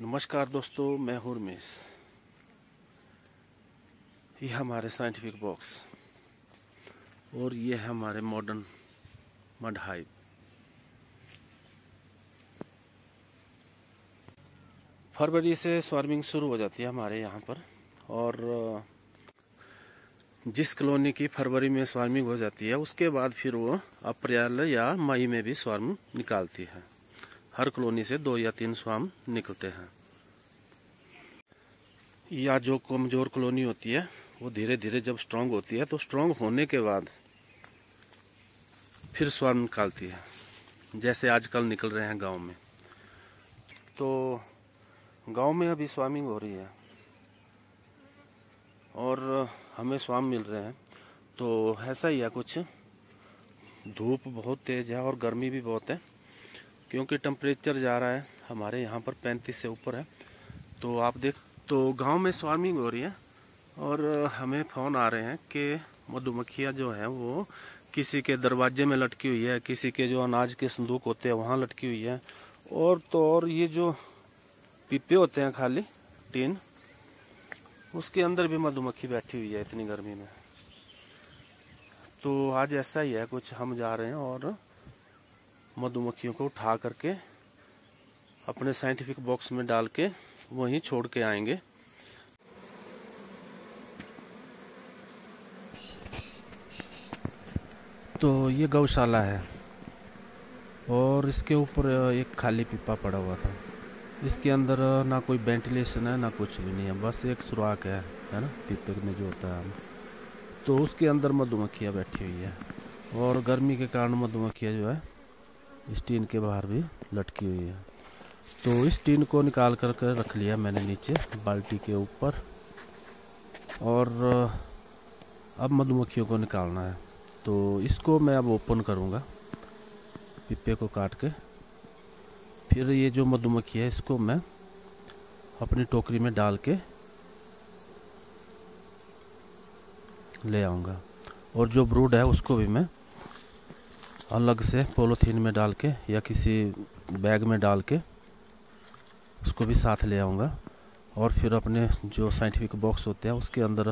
नमस्कार दोस्तों, मैं हूँ रमेश। ये हमारे साइंटिफिक बॉक्स और ये है हमारे मॉडर्न मड हाइव। फरवरी से स्वार्मिंग शुरू हो जाती है हमारे यहाँ पर, और जिस कॉलोनी की फरवरी में स्वार्मिंग हो जाती है उसके बाद फिर वो अप्रैल या मई में भी स्वार्म निकालती है। हर कॉलोनी से 2 या 3 स्वार्म निकलते हैं। या जो कमज़ोर कॉलोनी होती है वो धीरे धीरे जब स्ट्रांग होती है तो स्ट्रांग होने के बाद फिर स्वार्म निकालती है, जैसे आजकल निकल रहे हैं गांव में। तो गांव में अभी स्वार्मिंग हो रही है और हमें स्वार्म मिल रहे हैं। तो ऐसा ही है कुछ, धूप बहुत तेज़ है और गर्मी भी बहुत है, क्योंकि टेम्परेचर जा रहा है हमारे यहाँ पर 35 से ऊपर है। तो आप तो गांव में स्वार्मिंग हो रही है और हमें फ़ोन आ रहे हैं कि मधुमक्खियाँ जो हैं वो किसी के दरवाजे में लटकी हुई है, किसी के जो अनाज के संदूक होते हैं वहाँ लटकी हुई है, और ये जो पीपे होते हैं खाली टीन, उसके अंदर भी मधुमक्खी बैठी हुई है इतनी गर्मी में। तो आज ऐसा ही है कुछ, हम जा रहे हैं और मधुमक्खियों को उठा करके अपने साइंटिफिक बॉक्स में डाल के वहीं छोड़ के आएंगे। तो ये गौशाला है और इसके ऊपर एक खाली पीपा पड़ा हुआ था। इसके अंदर ना कोई वेंटिलेशन है ना कुछ भी नहीं है, बस एक सुराख है ना पीपे में जो होता है। तो उसके अंदर मधुमक्खियाँ बैठी हुई है और गर्मी के कारण मधुमक्खियाँ जो है इस टीन के बाहर भी लटकी हुई है। तो इस टीन को निकाल कर रख लिया मैंने नीचे बाल्टी के ऊपर, और अब मधुमक्खियों को निकालना है। तो इसको मैं अब ओपन करूँगा पिप्पे को काट के। फिर ये जो मधुमक्खी है इसको मैं अपनी टोकरी में डाल के ले आऊँगा, और जो ब्रूड है उसको भी मैं अलग से पॉलीथीन में डाल के या किसी बैग में डाल के उसको भी साथ ले आऊँगा, और फिर अपने जो साइंटिफिक बॉक्स होते हैं उसके अंदर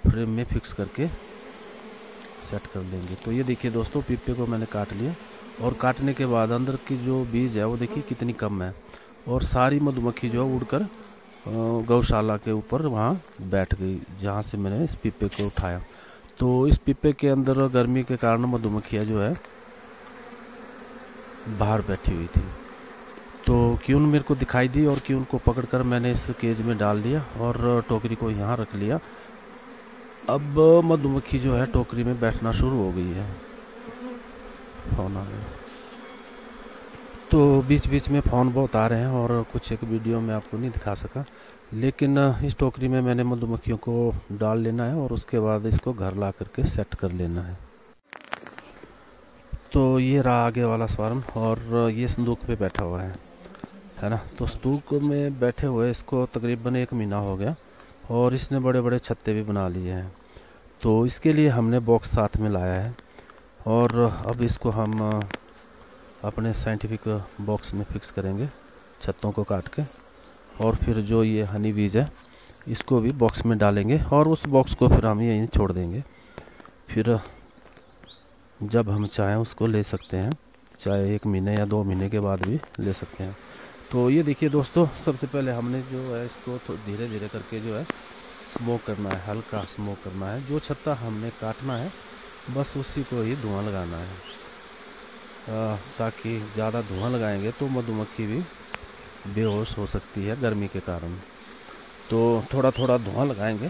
फ्रेम में फिक्स करके सेट कर देंगे। तो ये देखिए दोस्तों, पीपे को मैंने काट लिया, और काटने के बाद अंदर की जो बीज है वो देखिए कितनी कम है, और सारी मधुमक्खी जो है उड़कर गौशाला के ऊपर वहाँ बैठ गई जहाँ से मैंने इस पीपे को उठाया। तो इस पीपे के अंदर गर्मी के कारण मधुमक्खियाँ जो है बाहर बैठी हुई थी। तो क्यून मेरे को दिखाई दी और क्यून को पकड़कर मैंने इस केज में डाल लिया और टोकरी को यहाँ रख लिया। अब मधुमक्खी जो है टोकरी में बैठना शुरू हो गई है। फ़ोन आ गया, तो बीच बीच में फ़ोन बहुत आ रहे हैं और कुछ एक वीडियो में आपको नहीं दिखा सका, लेकिन इस टोकरी में मैंने मधुमक्खियों को डाल लेना है और उसके बाद इसको घर ला करके सेट कर लेना है। तो ये रहा आगे वाला स्वार्म, और ये संदूक पे बैठा हुआ है ना। तो संदूक में बैठे हुए इसको तकरीबन 1 महीना हो गया और इसने बड़े बड़े छत्ते भी बना लिए हैं। तो इसके लिए हमने बॉक्स साथ में लाया है, और अब इसको हम अपने साइंटिफिक बॉक्स में फिक्स करेंगे छत्तों को काट के, और फिर जो ये हनी बीज है इसको भी बॉक्स में डालेंगे, और उस बॉक्स को फिर हम यहीं छोड़ देंगे। फिर जब हम चाहें उसको ले सकते हैं, चाहे 1 महीने या 2 महीने के बाद भी ले सकते हैं। तो ये देखिए दोस्तों, सबसे पहले हमने जो है इसको तो धीरे धीरे करके जो है स्मोक करना है, हल्का स्मोक करना है। जो छत्ता हमने काटना है बस उसी को ही धुआं लगाना है, ताकि ज़्यादा धुआं लगाएंगे तो मधुमक्खी भी बेहोश हो सकती है गर्मी के कारण। तो थोड़ा थोड़ा धुआं लगाएंगे,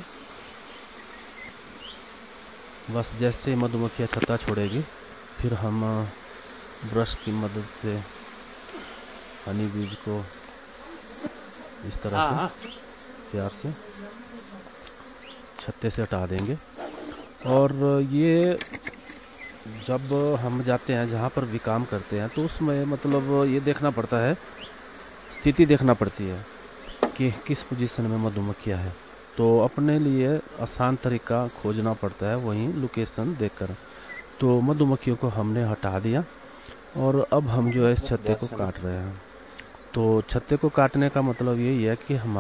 बस जैसे मधुमक्खियाँ छत्ता छोड़ेगी फिर हम ब्रश की मदद से हनी बीज को इस तरह से प्यार से छत्ते से हटा देंगे। और ये जब हम जाते हैं जहाँ पर भी काम करते हैं तो उसमें मतलब ये देखना पड़ता है, स्थिति देखना पड़ती है कि किस पोजीशन में मधुमक्खियाँ है। तो अपने लिए आसान तरीका खोजना पड़ता है वहीं लोकेशन देखकर। तो मधुमक्खियों को हमने हटा दिया और अब हम जो है इस छत्ते को काट रहे हैं। तो छत्ते को काटने का मतलब यही है कि हम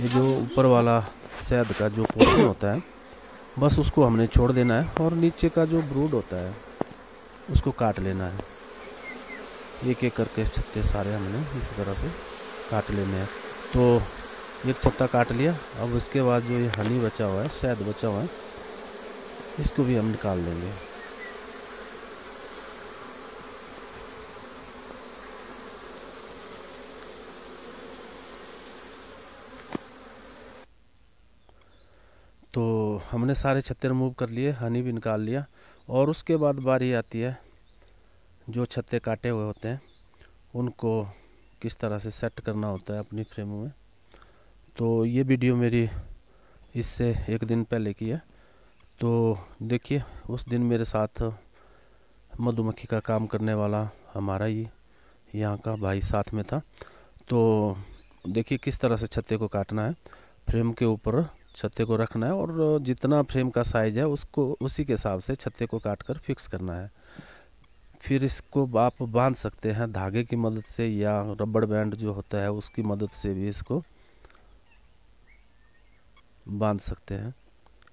ये जो ऊपर वाला शहद का जो पोर्शन होता है बस उसको हमने छोड़ देना है और नीचे का जो ब्रूड होता है उसको काट लेना है। एक एक करके छत्ते सारे हमने इस तरह से काट लेने हैं। तो एक छत्ता काट लिया। अब इसके बाद जो ये हनी बचा हुआ है, शहद बचा हुआ है, इसको भी हम निकाल लेंगे। तो हमने सारे छत्ते रिमूव कर लिए, हनी भी निकाल लिया। और उसके बाद बारी आती है जो छत्ते काटे हुए होते हैं उनको किस तरह से सेट करना होता है अपनी फ्रेमों में। तो ये वीडियो मेरी इससे एक दिन पहले की है। तो देखिए, उस दिन मेरे साथ मधुमक्खी का काम करने वाला हमारा ही यहाँ का भाई साथ में था। तो देखिए किस तरह से छत्ते को काटना है। फ्रेम के ऊपर छत्ते को रखना है और जितना फ्रेम का साइज है उसको उसी के हिसाब से छत्ते को काट कर फिक्स करना है। फिर इसको आप बांध सकते हैं धागे की मदद से या रबड़ बैंड जो होता है उसकी मदद से भी इसको बांध सकते हैं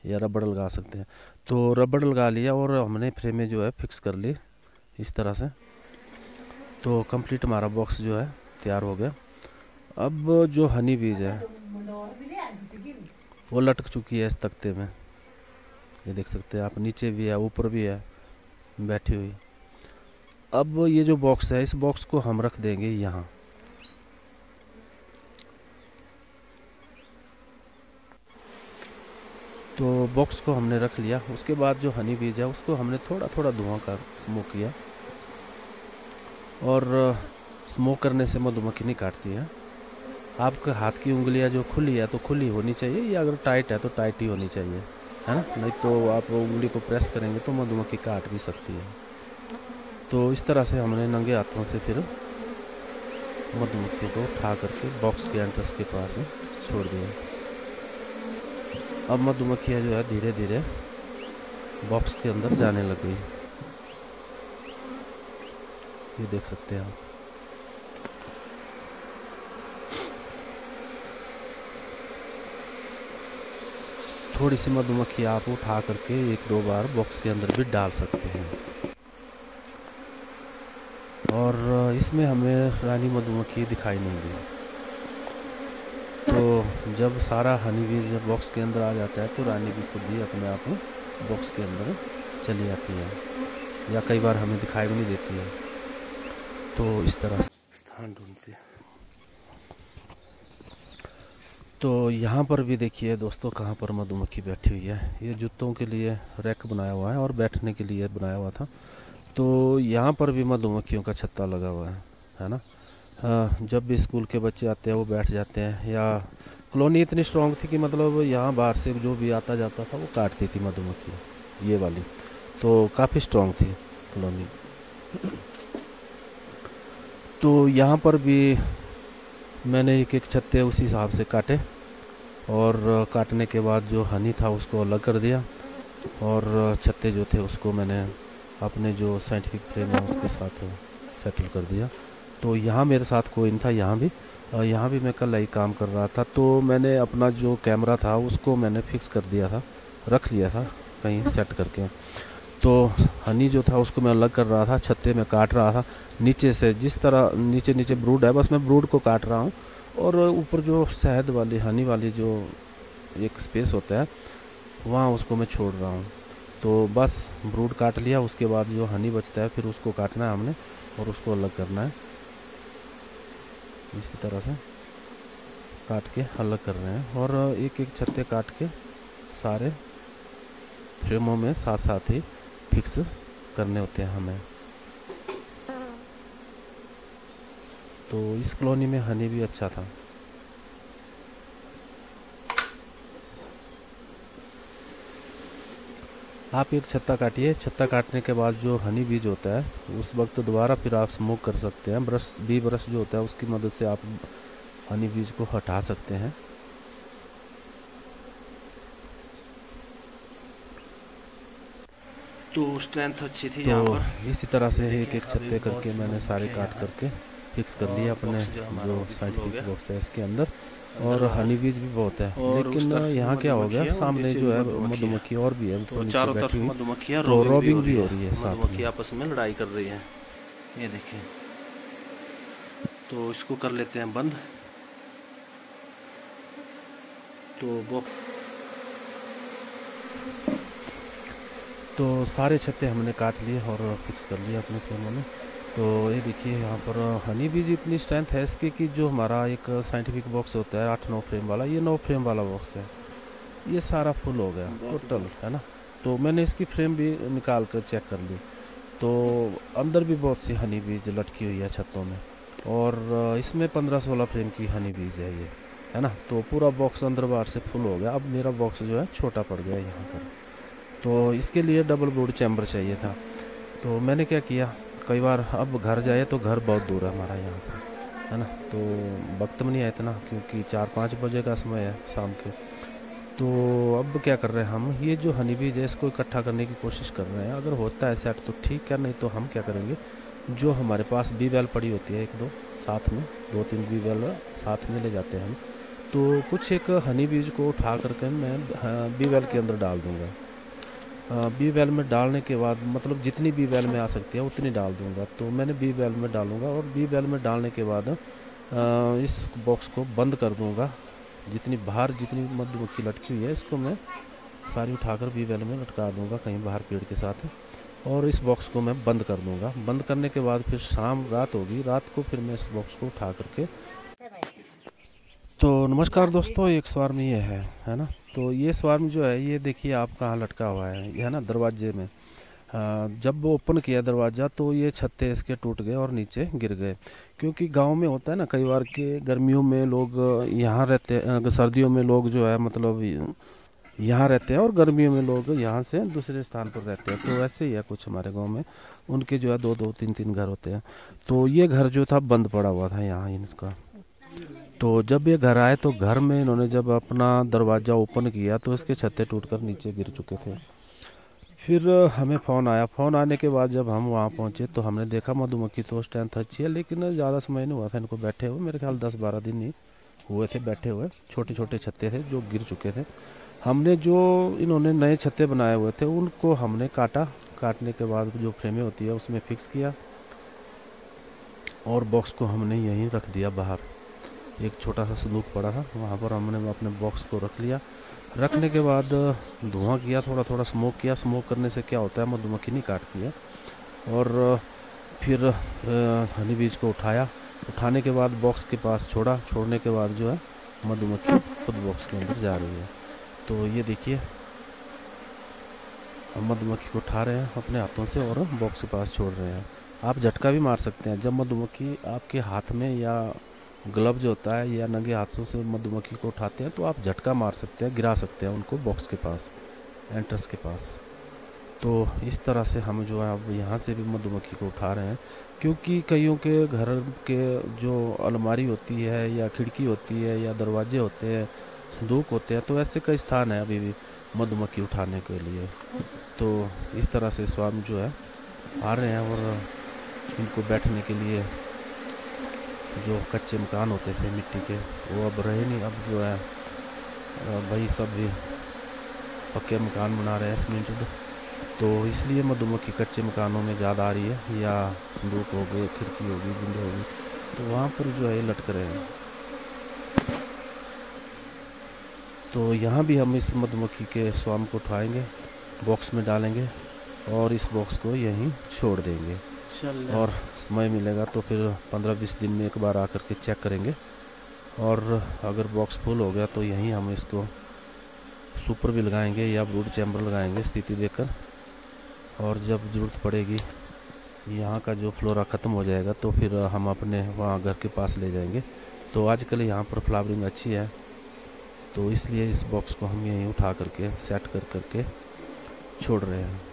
या रबड़ लगा सकते हैं। तो रबड़ लगा लिया और हमने फ्रेमें जो है फिक्स कर ली इस तरह से। तो कंप्लीट हमारा बॉक्स जो है तैयार हो गया। अब जो हनी बीज है वो लटक चुकी है इस तख्ते में, ये देख सकते हैं आप। नीचे भी है, ऊपर भी है बैठी हुई। अब ये जो बॉक्स है इस बॉक्स को हम रख देंगे यहाँ। तो बॉक्स को हमने रख लिया। उसके बाद जो हनी बीज है उसको हमने थोड़ा थोड़ा धुआं कर स्मोक किया। और स्मोक करने से मधुमक्खी नहीं काटती है। आपके हाथ की उंगलियां जो खुली है तो खुली होनी चाहिए, या अगर टाइट है तो टाइट ही होनी चाहिए, है ना। नहीं तो आप उंगली को प्रेस करेंगे तो मधुमक्खी काट भी सकती है। तो इस तरह से हमने नंगे हाथों से फिर मधुमक्खी को उठा करके बॉक्स के एंट्रेंस के पास छोड़ दिया। अब मधुमक्खियाँ जो है धीरे धीरे बॉक्स के अंदर जाने लग गई, ये देख सकते हैं आप। थोड़ी सी मधुमक्खी आप उठा करके एक दो बार बॉक्स के अंदर भी डाल सकते हैं। और इसमें हमें रानी मधुमक्खी दिखाई नहीं दी। तो जब सारा हनी बीज जब बॉक्स के अंदर आ जाता है तो रानी भी खुद ही अपने आप बॉक्स के अंदर चली जाती है, या कई बार हमें दिखाई भी नहीं देती है। तो इस तरह से स्थान ढूंढती है। तो यहाँ पर भी देखिए दोस्तों कहाँ पर मधुमक्खी बैठी हुई है। ये जूतों के लिए रैक बनाया हुआ है और बैठने के लिए बनाया हुआ था। तो यहाँ पर भी मधुमक्खियों का छत्ता लगा हुआ है ना। जब भी स्कूल के बच्चे आते हैं वो बैठ जाते हैं, या कॉलोनी इतनी स्ट्रांग थी कि मतलब यहाँ बाहर से जो भी आता जाता था वो काटती थी मधुमक्खी, ये वाली। तो काफ़ी स्ट्रांग थी कॉलोनी। तो यहाँ पर भी मैंने एक एक छत्ते उसी हिसाब से काटे, और काटने के बाद जो हनी था उसको अलग कर दिया, और छत्ते जो थे उसको मैंने अपने जो साइंटिफिक फ्रेम है उसके साथ सेटल कर दिया। तो यहाँ मेरे साथ कोई नहीं था, यहाँ भी मैं कल ही काम कर रहा था। तो मैंने अपना जो कैमरा था उसको मैंने फिक्स कर दिया था, रख लिया था कहीं सेट करके। तो हनी जो था उसको मैं अलग कर रहा था, छत्ते में काट रहा था नीचे से। जिस तरह नीचे नीचे ब्रूड है बस मैं ब्रूड को काट रहा हूँ, और ऊपर जो शहद वाली हनी वाली जो एक स्पेस होता है वहाँ उसको मैं छोड़ रहा हूँ। तो बस ब्रूड काट लिया, उसके बाद जो हनी बचता है फिर उसको काटना है हमने और उसको अलग करना है। इसी तरह से काट के अलग कर रहे हैं, और एक एक छत्ते काट के सारे फ्रेमों में साथ साथ ही फिक्स करने होते हैं हमें। तो इस कॉलोनी में हनी भी अच्छा था। आप एक छत्ता काटिए, छत्ता काटने के बाद जो हनी बीज होता है उस वक्त दोबारा फिर आप स्मोक कर सकते हैं। ब्रश जो होता है उसकी मदद से आप हनी बीज को हटा सकते हैं। तो स्ट्रेंथ अच्छी थी यहाँ पर। इसी तरह से एक एक छत्ते करके मैंने सारे काट करके फिक्स कर लिया अपने जो साइंटिफिक बॉक्स है इसके अंदर। और हनी बीज भी बहुत है, लेकिन यहाँ क्या हो गया, सामने जो है मधुमक्खी और भी है, तो चारों तरफ मधुमक्खियाँ तो रॉबिंग भी हो रही है, मधुमक्खी आपस में लड़ाई कर रही है। ये देखिए, तो इसको कर लेते हैं बंद। तो सारे छत्ते हमने काट लिए और फिक्स कर लिया अपने फ्रेमों में। तो ये देखिए यहाँ पर हनी बीज इतनी स्ट्रेंथ है इसकी कि जो हमारा एक साइंटिफिक बॉक्स होता है 8-9 फ्रेम वाला, ये 9 फ्रेम वाला बॉक्स है, ये सारा फुल हो गया टोटल, है ना। तो मैंने इसकी फ्रेम भी निकाल कर चेक कर ली, तो अंदर भी बहुत सी हनी बीज लटकी हुई है छतों में, और इसमें 15-16 फ्रेम की हनी बीज है ये, है ना। तो पूरा बॉक्स अंदर बाहर से फुल हो गया। अब मेरा बॉक्स जो है छोटा पड़ गया यहाँ पर, तो इसके लिए डबल ब्रूड चैम्बर चाहिए था। तो मैंने क्या किया, कई बार अब घर जाए तो घर बहुत दूर है हमारा यहाँ से, है ना, तो वक्त में नहीं आया इतना, क्योंकि 4-5 बजे का समय है शाम के। तो अब क्या कर रहे हैं हम, ये जो हनी बीज है इसको इकट्ठा करने की कोशिश कर रहे हैं। अगर होता है सेट तो ठीक है, नहीं तो हम क्या करेंगे, जो हमारे पास बी वेल पड़ी होती है 1-2 साथ में, 2-3 बी वेल साथ में ले जाते हैं हम, तो कुछ एक हनी बीज को उठा करके मैं बी वेल के अंदर डाल दूँगा। बी वेल में डालने के बाद, मतलब जितनी बी वेल में आ सकती है उतनी डाल दूंगा। तो मैंने बी वेल में डालूंगा, और बी वेल में डालने के बाद इस बॉक्स को बंद कर दूंगा। जितनी मधुमक्खी लटकी हुई है इसको मैं सारी उठाकर बी वेल में लटका दूंगा कहीं बाहर पेड़ के साथ, और इस बॉक्स को मैं बंद कर दूंगा। बंद करने के बाद फिर रात होगी, रात को फिर मैं इस बॉक्स को उठा करके। तो नमस्कार दोस्तों, एक स्वार्म ये है ना। तो ये स्वार्म जो है, ये देखिए आप कहाँ लटका हुआ है, ये है ना दरवाजे में। जब वो ओपन किया दरवाज़ा तो ये छत्ते इसके टूट गए और नीचे गिर गए। क्योंकि गांव में होता है ना कई बार कि गर्मियों में लोग यहाँ रहते, सर्दियों में लोग जो है मतलब यहाँ रहते हैं, और गर्मियों में लोग यहाँ से दूसरे स्थान पर रहते हैं। तो ऐसे ही है कुछ हमारे गांव में, उनके जो है 2-2, 3-3 घर होते हैं। तो ये घर जो था बंद पड़ा हुआ था यहाँ इनका। तो जब ये घर आए तो घर में इन्होंने जब अपना दरवाज़ा ओपन किया तो इसके छत्ते टूटकर नीचे गिर चुके थे। फिर हमें फ़ोन आया। फ़ोन आने के बाद जब हम वहाँ पहुँचे तो हमने देखा मधुमक्खी तो स्ट्रेंथ अच्छी है, लेकिन ज़्यादा समय नहीं हुआ था इनको बैठे हुए, मेरे ख्याल 10-12 दिन ही हुए थे बैठे हुए। छोटे छोटे छत्ते थे जो गिर चुके थे। हमने जो इन्होंने नए छत्ते बनाए हुए थे उनको हमने काटने के बाद जो फ्रेमें होती है उसमें फ़िक्स किया, और बॉक्स को हमने यहीं रख दिया बाहर। एक छोटा सा संदूक पड़ा था, वहाँ पर हमने अपने बॉक्स को रख लिया। रखने के बाद धुआं किया, थोड़ा थोड़ा स्मोक किया। स्मोक करने से क्या होता है, मधुमक्खी नहीं काटती है। और फिर हनी बीज को उठाया। उठाने के बाद बॉक्स के पास छोड़ने के बाद जो है मधुमक्खी खुद बॉक्स के अंदर जा रही है। तो ये देखिए हम मधुमक्खी को उठा रहे हैं अपने हाथों से और बॉक्स के पास छोड़ रहे हैं। आप झटका भी मार सकते हैं, जब मधुमक्खी आपके हाथ में या ग्लव्स होता है या नंगे हाथों से मधुमक्खी को उठाते हैं तो आप झटका मार सकते हैं, गिरा सकते हैं उनको बॉक्स के पास, एंट्रेंस के पास। तो इस तरह से हम जो है अब यहाँ से भी मधुमक्खी को उठा रहे हैं, क्योंकि कईयों के घर के जो अलमारी होती है या खिड़की होती है या दरवाजे होते हैं, संदूक होते हैं, तो ऐसे कई स्थान है अभी भी मधुमक्खी उठाने के लिए। तो इस तरह से स्वामी जो है आ रहे हैं, और इनको बैठने के लिए जो कच्चे मकान होते थे मिट्टी के वो अब रहे नहीं। अब जो है भाई सब भी पक्के मकान बना रहे हैं सीमेंटेड, तो इसलिए मधुमक्खी कच्चे मकानों में ज़्यादा आ रही है, या संदूक हो गए, खिड़की होगी, विंडो होगी, तो वहाँ पर जो है लटक रहे हैं। तो यहाँ भी हम इस मधुमक्खी के स्वाम को उठाएंगे, बॉक्स में डालेंगे और इस बॉक्स को यहीं छोड़ देंगे। और समय मिलेगा तो फिर 15-20 दिन में एक बार आकर के चेक करेंगे, और अगर बॉक्स फुल हो गया तो यहीं हम इसको सुपर भी लगाएंगे या ब्रूड चैम्बर लगाएंगे स्थिति देखकर। और जब ज़रूरत पड़ेगी, यहाँ का जो फ्लोरा ख़त्म हो जाएगा, तो फिर हम अपने वहाँ घर के पास ले जाएंगे। तो आजकल यहाँ पर फ्लावरिंग अच्छी है, तो इसलिए इस बॉक्स को हम यहीं उठा करके सेट करके छोड़ रहे हैं।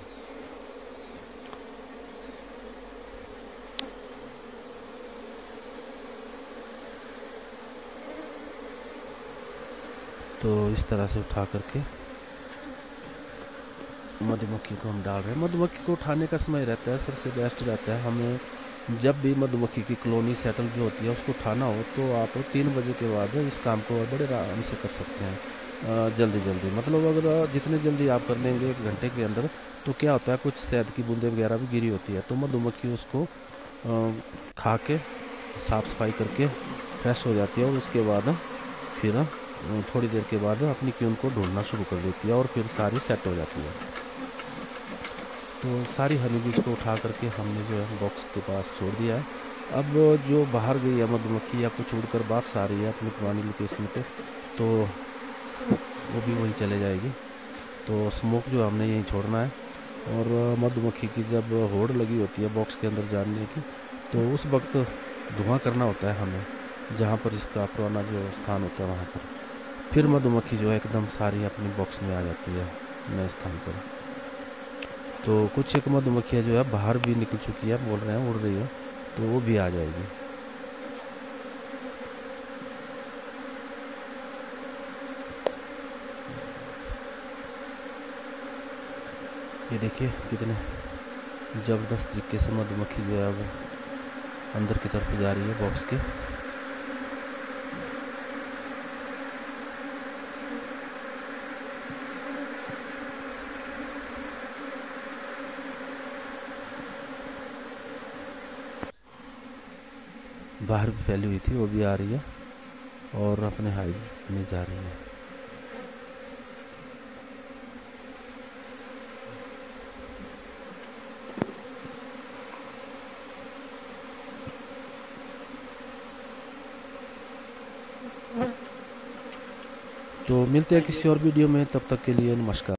तो इस तरह से उठा करके मधुमक्खी को हम डाल रहे हैं। मधुमक्खी को उठाने का समय रहता है सबसे बेस्ट रहता है, हमें जब भी मधुमक्खी की कॉलोनी सेटल जो होती है उसको उठाना हो तो आप 3 बजे के बाद इस काम को बड़े आराम से कर सकते हैं। जल्दी जल्दी मतलब अगर जितने जल्दी आप कर लेंगे 1 घंटे के अंदर, तो क्या होता है कुछ शहद की बूंदें वगैरह भी गिरी होती है, तो मधुमक्खी उसको खा के साफ़ सफाई करके फ्रेश हो जाती है, और उसके बाद फिर थोड़ी देर के बाद अपनी क्यून को ढूंढना शुरू कर देती है और फिर सारी सेट हो जाती है। तो सारी हनी बीज को उठा करके हमने जो है बॉक्स के पास छोड़ दिया है। अब जो बाहर गई है मधुमक्खी या कुछ उड़कर वापस आ रही है अपनी पुरानी लोकेशन पे, तो वो भी वहीं चले जाएगी। तो स्मोक जो हमने यहीं छोड़ना है, और मधुमक्खी की जब होड़ लगी होती है बॉक्स के अंदर जानने की, तो उस वक्त धुआं करना होता है हमें, जहाँ पर इसका पुराना जो स्थान होता है वहाँ पर। फिर मधुमक्खी जो है एकदम सारी अपनी बॉक्स में आ जाती है नए स्थान पर। तो कुछ एक मधुमक्खियाँ जो है बाहर भी निकल चुकी है, बोल रहे हैं उड़ रही है, तो वो भी आ जाएगी। ये देखिए कितने ज़बरदस्त तरीके से मधुमक्खी जो है वो अंदर की तरफ जा रही है बॉक्स के। बाहर भी फैली हुई थी, वो भी आ रही है और अपने हाइव में जा रही है। तो मिलते हैं किसी और वीडियो में, तब तक के लिए नमस्कार।